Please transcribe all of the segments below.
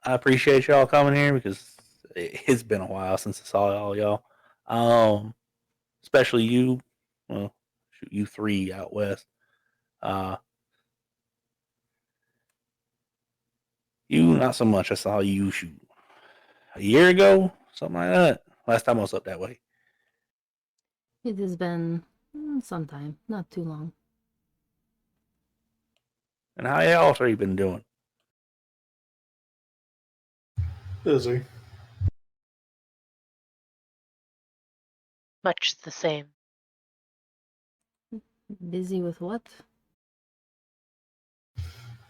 I appreciate y'all coming here because it's been a while since I saw all y'all. Um, Especially you. Well, shoot, you three out west. Uh, you not so much. I saw you shoot a year ago, something like that. Last time I was up that way. It has been some time, not too long. And how y'all three been doing? Busy. Much the same. Busy with what?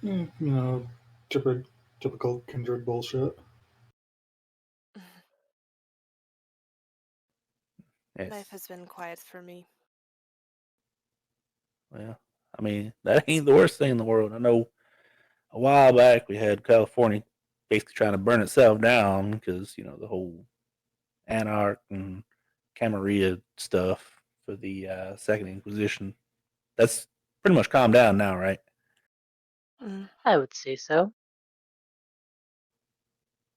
You know, typical kindred bullshit. Yes. Life has been quiet for me. Well, I mean, that ain't the worst thing in the world. I know a while back we had California basically trying to burn itself down because, the whole Anarch and Camarilla stuff for the Second Inquisition. That's pretty much calmed down now, right? I would say so.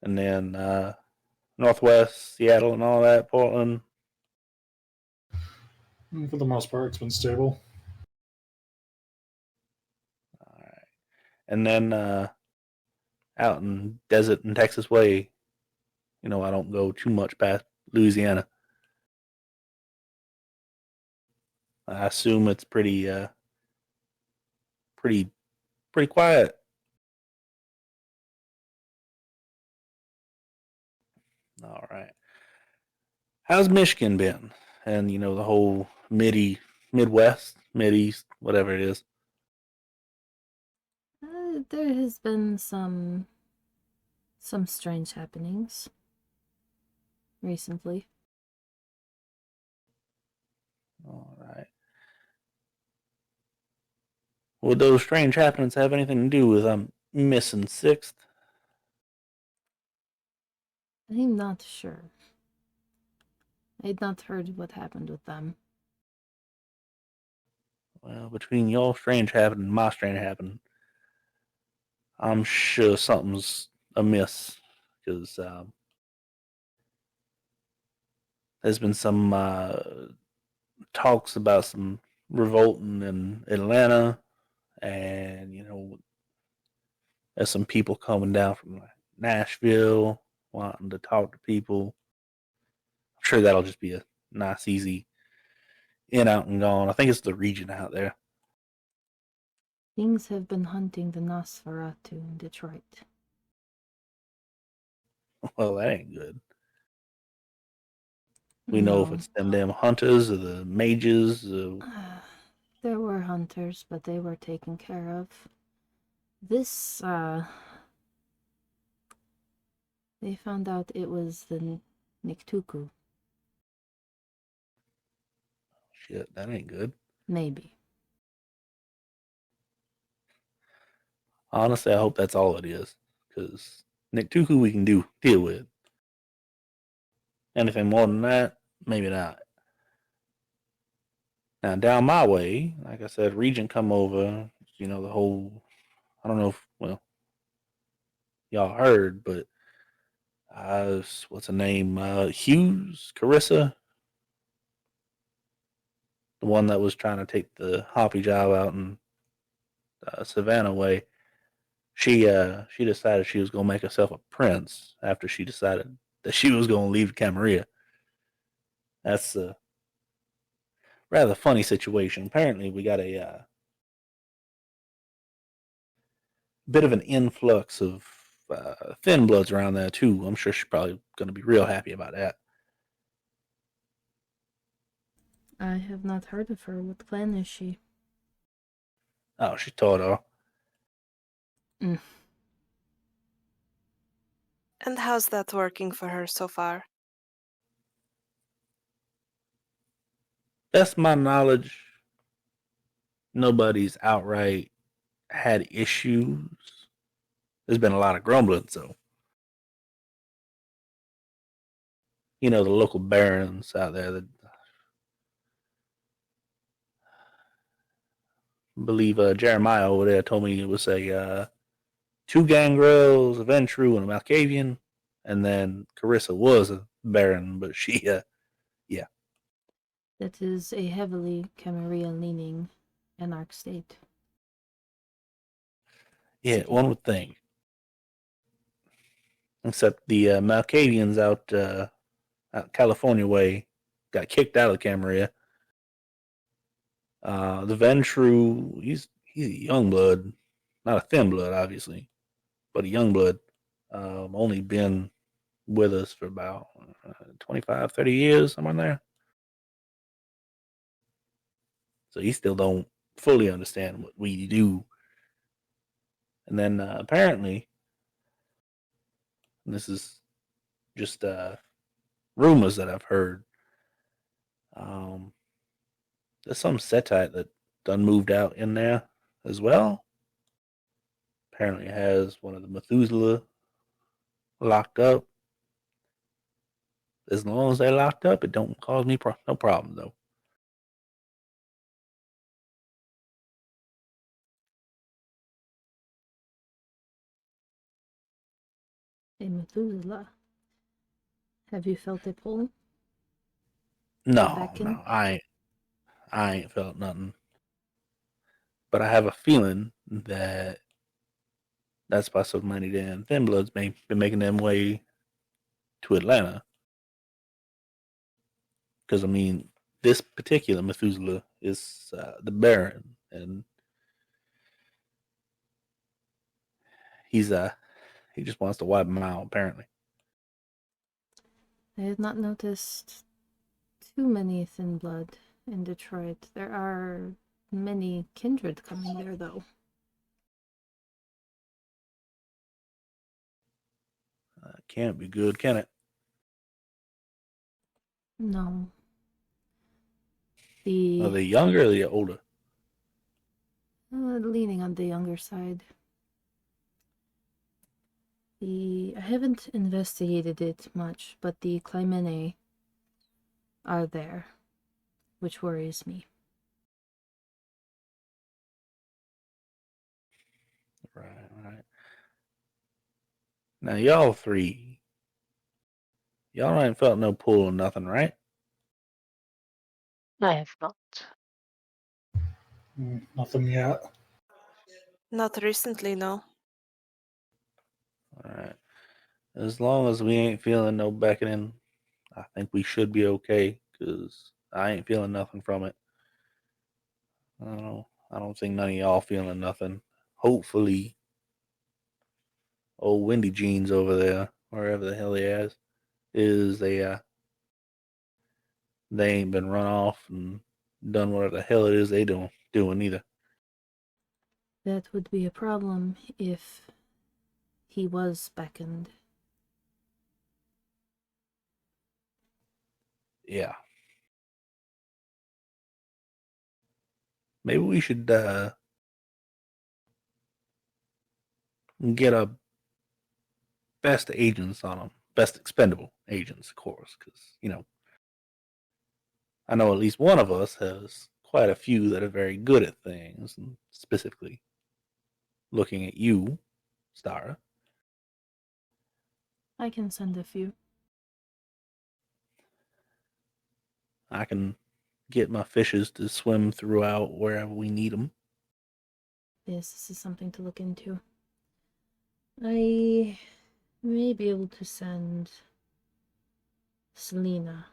And then Northwest, Seattle, and all that, Portland. For the most part, it's been stable. All right. And then out in Desert and Texas Way, I don't go too much past Louisiana. I assume it's pretty quiet. All right. How's Michigan been? And the whole Midwest, Mideast, whatever it is. There has been some strange happenings recently. All right. Would those strange happenings have anything to do with missing sixth? I'm not sure. I'd not heard what happened with them. Well, between your strange happening and my strange happening, I'm sure something's amiss because there's been some talks about some revolting in Atlanta, and there's some people coming down from Nashville wanting to talk to people. I'm sure that'll just be a nice, easy in, out, and gone. I think it's the region out there. Things have been hunting the Nosferatu in Detroit. Well, that ain't good. We know if it's them damn hunters or the mages. There were hunters, but they were taken care of. This, they found out it was the Niktuku. Shit, that ain't good. Maybe. Honestly, I hope that's all it is, because Niktuku we can deal with. Anything more than that, maybe not. Now, down my way, like I said, Regent come over, the whole, I don't know if, well, y'all heard, but what's her name? Hughes? Carissa? The one that was trying to take the Hoppy job out in Savannah way. She decided she was going to make herself a prince after she decided that she was going to leave Camarilla. That's a rather funny situation. Apparently, we got a bit of an influx of thin bloods around there too. I'm sure she's probably going to be real happy about that. I have not heard of her. What clan is she? Oh, she told her. And how's that working for her so far? Best my knowledge, nobody's outright had issues. There's been a lot of grumbling, so the local barons out there that believe Jeremiah over there told me it was a 2 gangrels, a Ventru, and a Malkavian, and then Carissa was a Baron, but she, yeah. That is a heavily Camarilla-leaning Anarch state. Yeah, City. one would think. Except the Malkavians out California way got kicked out of Camarilla. The Ventru, he's a young blood, not a thin blood, obviously, but a young blood. Only been with us for about 25, 30 years, somewhere in there. So he still don't fully understand what we do. And then apparently, and this is just rumors that I've heard, there's some Setite that done moved out in there as well. Apparently has one of the Methuselah locked up. As long as they're locked up, it don't cause me no problem, though. A Methuselah. Have you felt a pull? No, I ain't felt nothing. But I have a feeling that that's why so many damn thin bloods may be making them way to Atlanta. Because I mean, this particular Methuselah is the Baron, and he just wants to wipe them out. Apparently, I have not noticed too many thin blood in Detroit. There are many kindred coming there, though. can't be good, can it? No. Are they younger or are they older? Leaning on the younger side. I haven't investigated it much, but the Clymene are there, which worries me. Right. Now, y'all three, y'all ain't felt no pull or nothing, right? I have not. Nothing yet. Not recently, no. All right. As long as we ain't feeling no beckoning, I think we should be okay, because I ain't feeling nothing from it. I don't think none of y'all feeling nothing. Hopefully, old Windy Jeans over there, wherever the hell he is they ain't been run off and done whatever the hell it is they doing either. That would be a problem if he was beckoned. Yeah. Maybe we should get a best agents on them. Best expendable agents, of course, because, I know at least one of us has quite a few that are very good at things, and specifically looking at you, Stara. I can send a few. I can get my fishes to swim throughout wherever we need them. Yes, this is something to look into. I may be able to send Selena.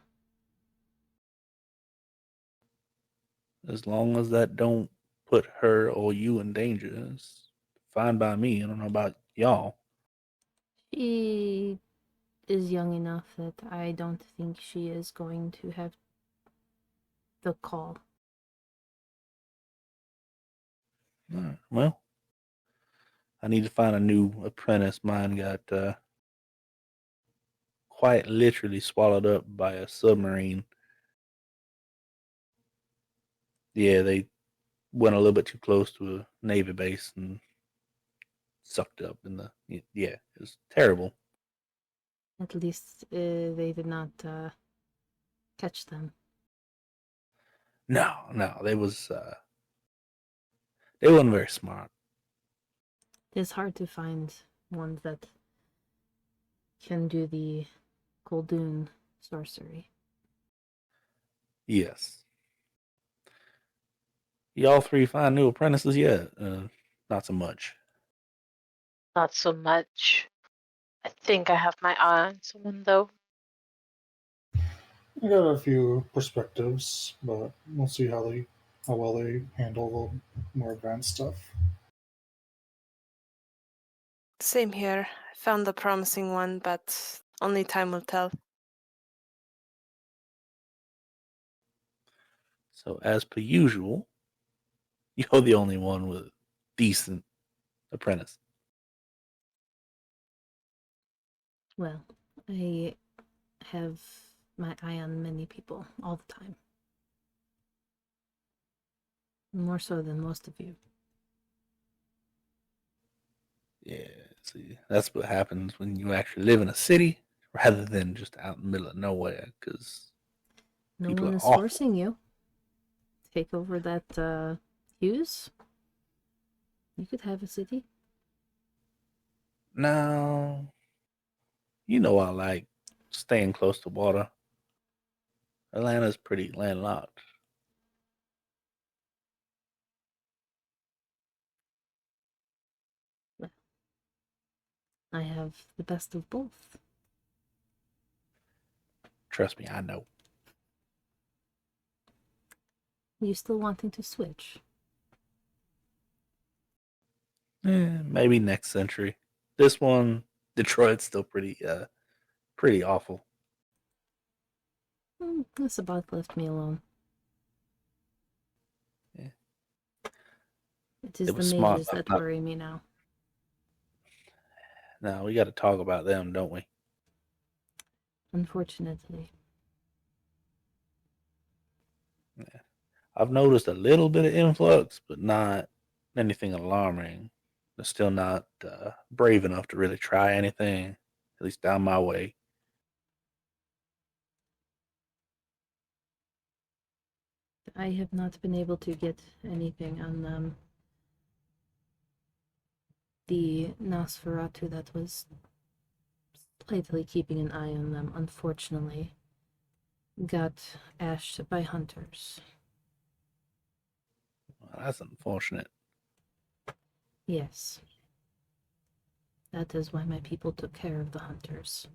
As long as that don't put her or you in danger, it's fine by me. I don't know about y'all. She is young enough that I don't think she is going to have the call. All right, well, I need to find a new apprentice. Mine got quite literally swallowed up by a submarine. Yeah, they went a little bit too close to a Navy base and sucked up in the. Yeah, it was terrible. At least they did not catch them. No, they wasn't very smart. It's hard to find ones that can do the Koldun sorcery. Yes. Y'all three find new apprentices yet? Not so much. Not so much. I think I have my eye on someone, though. I got a few perspectives, but we'll see how well they handle the more advanced stuff. Same here. I found a promising one, but only time will tell. So as per usual, you're the only one with a decent apprentice. Well, I have my eye on many people all the time. More so than most of you. Yeah, see, that's what happens when you actually live in a city rather than just out in the middle of nowhere, because No people one are is awful. forcing you. Take over that Hughes. You could have a city. Now, you know I like staying close to water. Atlanta's pretty landlocked. Well, I have the best of both. Trust me, I know. You still wanting to switch? Maybe next century. This one, Detroit's still pretty awful. That's about left me alone. Yeah. It is It the was smart mages enough that not. worry me now. Now we got to talk about them, don't we? Unfortunately. Yeah. I've noticed a little bit of influx, but not anything alarming. They're still not brave enough to really try anything, at least down my way. I have not been able to get anything on the Nosferatu that was slightly keeping an eye on them, unfortunately, got ashed by hunters. Well, that's unfortunate. Yes. That is why my people took care of the hunters.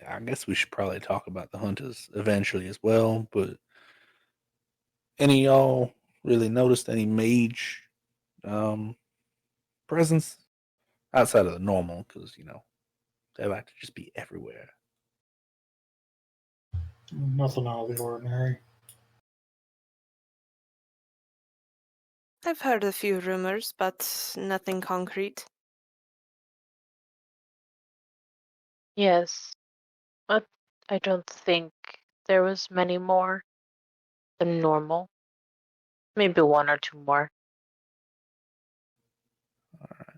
I guess we should probably talk about the hunters eventually as well, but any of y'all really noticed any mage presence outside of the normal? Because, they like to just be everywhere. Nothing out of the ordinary. I've heard a few rumors, but nothing concrete. Yes, but I don't think there was many more than normal. Maybe one or two more. All right.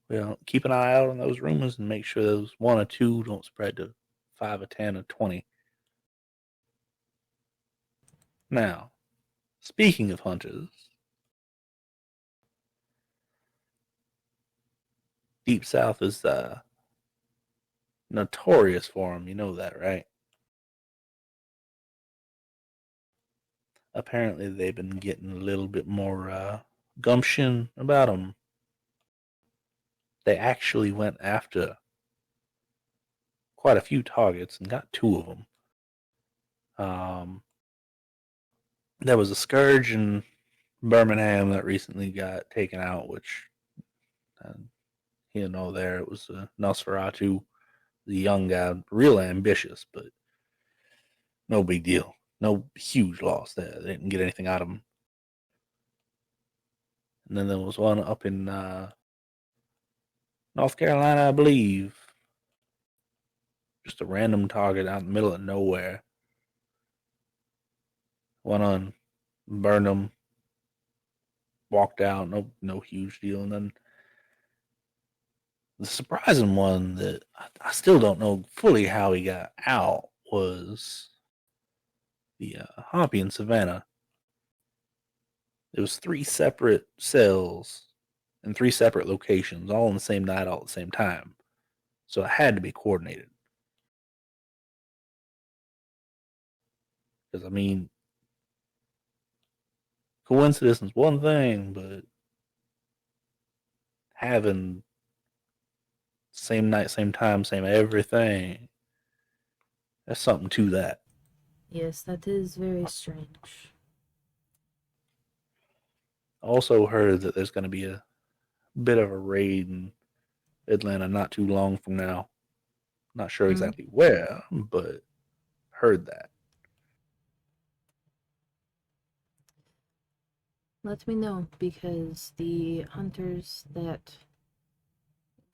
Well, keep an eye out on those rumors and make sure those one or two don't spread to 5 or 10 or 20. Now, speaking of hunters, Deep South is notorious for them. You know that, right? Apparently, they've been getting a little bit more gumption about them. They actually went after quite a few targets and got two of them. There was a Scourge in Birmingham that recently got taken out, which, uh, there it was Nosferatu, the young guy, real ambitious, but no big deal. No huge loss there. They didn't get anything out of him. And then there was one up in North Carolina, I believe. Just a random target out in the middle of nowhere. Went on, burned him, walked out. No huge deal. And then the surprising one that I still don't know fully how he got out was the Harpy in Savannah. It was 3 separate cells in 3 separate locations, all on the same night, all at the same time. So it had to be coordinated. Because, I mean, coincidence is one thing, but having same night, same time, same everything, there's something to that. Yes, that is very strange. Also heard that there's going to be a bit of a raid in Atlanta not too long from now. Not sure exactly where, but heard that. Let me know, because the hunters that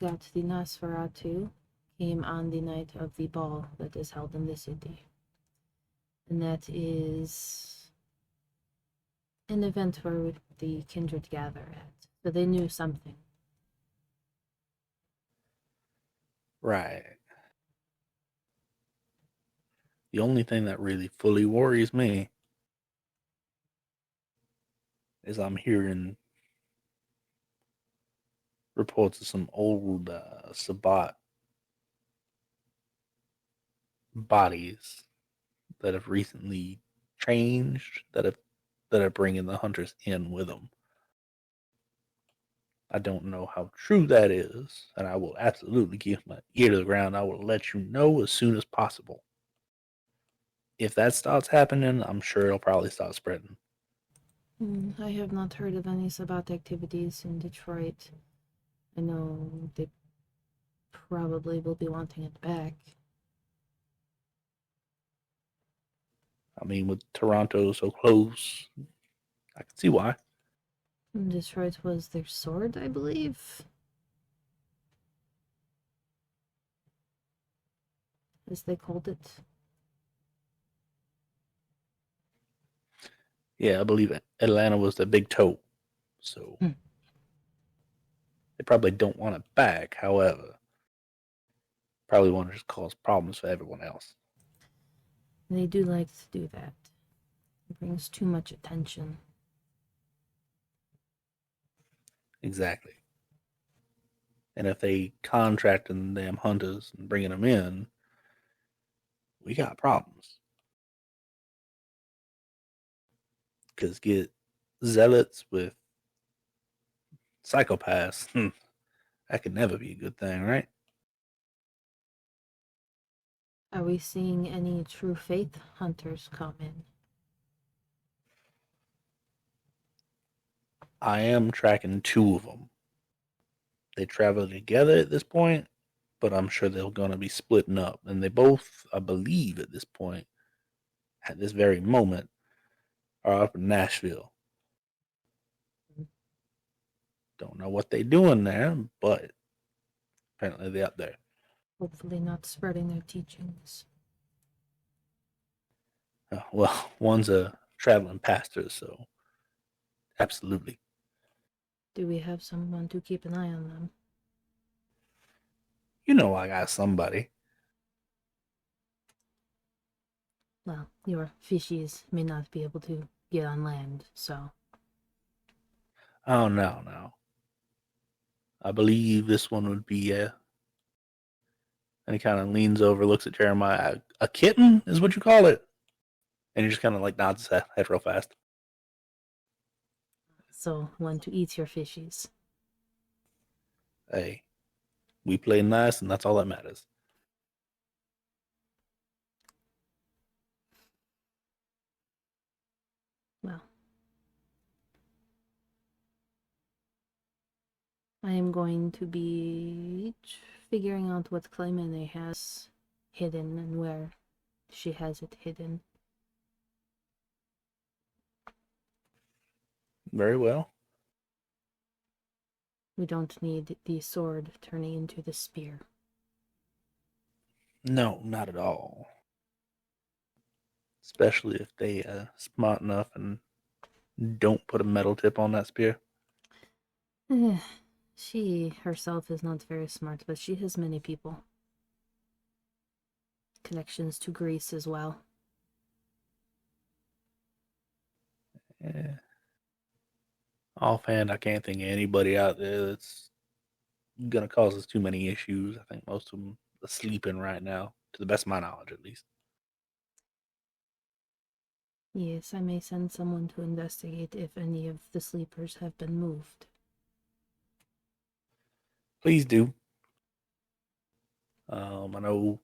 got the Nosferatu came on the night of the ball that is held in the city. And that is an event where the kindred gather at. So they knew something. Right. The only thing that really fully worries me is I'm hearing reports of some old Sabbat bodies that have recently changed, that are bringing the hunters in with them. I don't know how true that is, and I will absolutely keep my ear to the ground. I will let you know as soon as possible. If that starts happening, I'm sure it'll probably start spreading. I have not heard of any Sabbat activities in Detroit. I know they probably will be wanting it back. I mean, with Toronto so close, I can see why. Detroit was their sword, I believe. As they called it. Yeah, I believe Atlanta was the big toe. So they probably don't want it back. However, probably want to just cause problems for everyone else. They do like to do that. It brings too much attention. Exactly. And if they contracting them hunters and bringing them in, we got problems. Because get zealots with psychopaths, that could never be a good thing, right? Are we seeing any true faith hunters come in? I am tracking 2 of them. They travel together at this point, but I'm sure they're going to be splitting up. And they both, I believe at this point, at this very moment, are up in Nashville. Don't know what they're doing there, but apparently they're up there. Hopefully not spreading their teachings. Well, one's a traveling pastor, so absolutely. Do we have someone to keep an eye on them? You know I got somebody. Well, your fishies may not be able to get on land, so... Oh, no. I believe this one would be, and he kind of leans over, looks at Jeremiah. A kitten is what you call it? And he just kind of like nods his head real fast. So, one to eat your fishies. Hey, we play nice, and that's all that matters. Well, I am going to be figuring out what Clemene has hidden and where she has it hidden. Very well. We don't need the sword turning into the spear. No, not at all. Especially if they smart enough and don't put a metal tip on that spear. She herself is not very smart, but she has many people. Connections to Greece as well. Yeah. Offhand, I can't think of anybody out there that's gonna cause us too many issues. I think most of them are sleeping right now, to the best of my knowledge, at least. Yes, I may send someone to investigate if any of the sleepers have been moved. Please do. I know.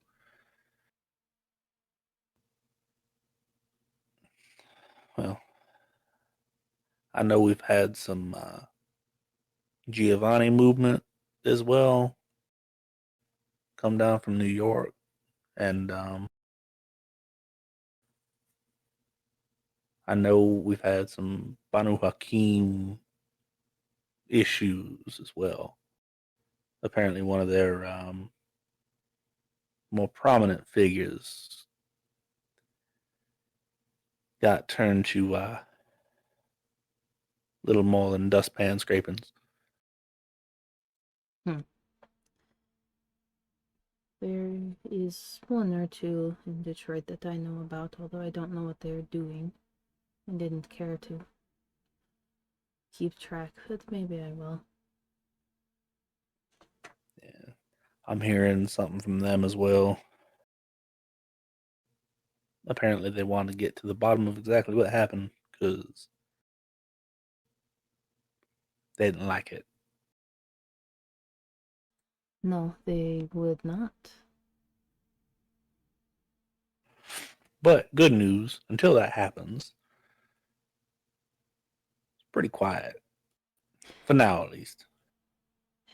Well, I know we've had some Giovanni movement as well, come down from New York, and I know we've had some Banu Hakim issues as well. Apparently, one of their more prominent figures got turned to little more than dustpan scrapings. There is one or two in Detroit that I know about, although I don't know what they're doing. I didn't care to keep track, but maybe I will. Yeah, I'm hearing something from them as well. Apparently, they want to get to the bottom of exactly what happened because they didn't like it. No, they would not. But good news, until that happens, it's pretty quiet. For now, at least.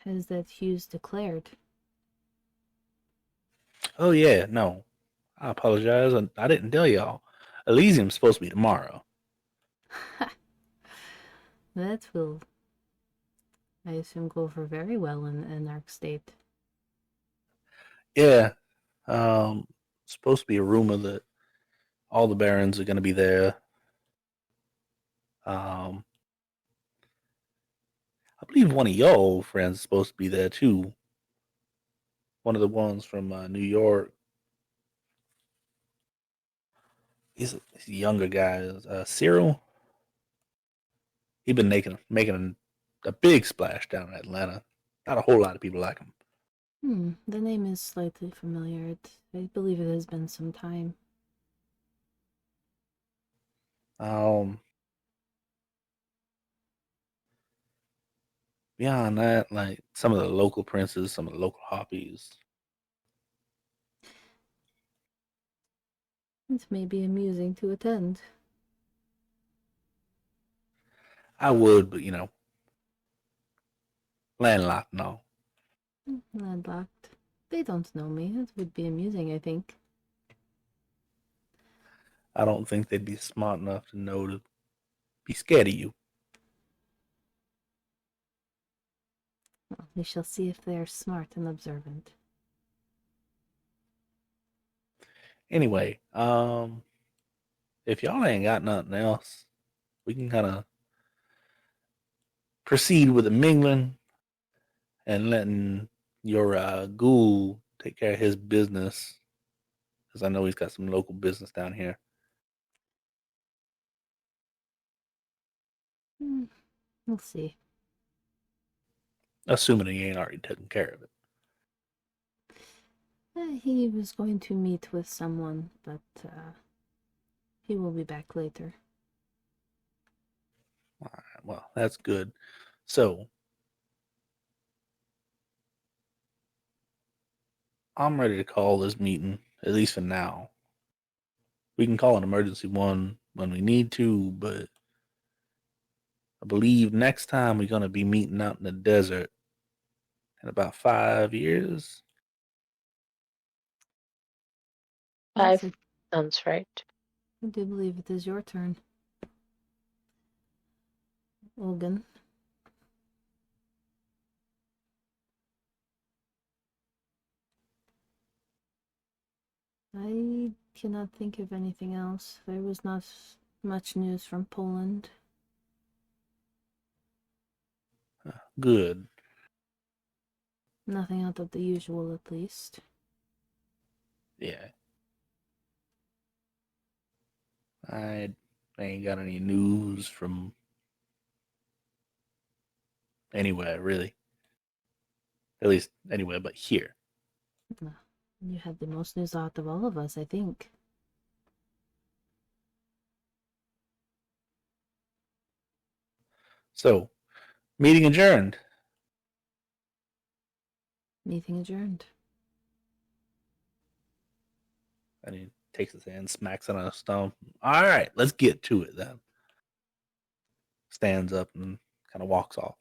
Has that Hughes declared? Oh, yeah, no. I apologize. I didn't tell y'all. Elysium's supposed to be tomorrow. That will, I assume, go over very well in Ark State. Yeah. Supposed to be a rumor that all the barons are going to be there. I believe one of your old friends is supposed to be there too. One of the ones from New York. He's a younger guy. Cyril. He's been making a big splash down in Atlanta. Not a whole lot of people like him. The name is slightly familiar. I believe it has been some time. Beyond that, like some of the local princes, some of the local hoppies. It may be amusing to attend. I would, but landlocked and all. Landlocked. They don't know me. It would be amusing, I think. I don't think they'd be smart enough to know to be scared of you. Well, we shall see if they are smart and observant. Anyway, if y'all ain't got nothing else, we can kind of proceed with the mingling and letting your ghoul take care of his business, because I know he's got some local business down here. We'll see. Assuming he ain't already taken care of it. He was going to meet with someone, but he will be back later. All right, well, that's good. So, I'm ready to call this meeting, at least for now. We can call an emergency one when we need to, but I believe next time we're going to be meeting out in the desert in about 5 years. Yes, Sounds right. I do believe it is your turn. Olgan. I cannot think of anything else. There was not much news from Poland. Good. Nothing out of the usual, at least. Yeah. I ain't got any news from anywhere, really. At least anywhere but here. You had the most news out of all of us, I think. So, meeting adjourned. Meeting adjourned. And he takes his hand, smacks it on a stone. All right, let's get to it then. Stands up and kind of walks off.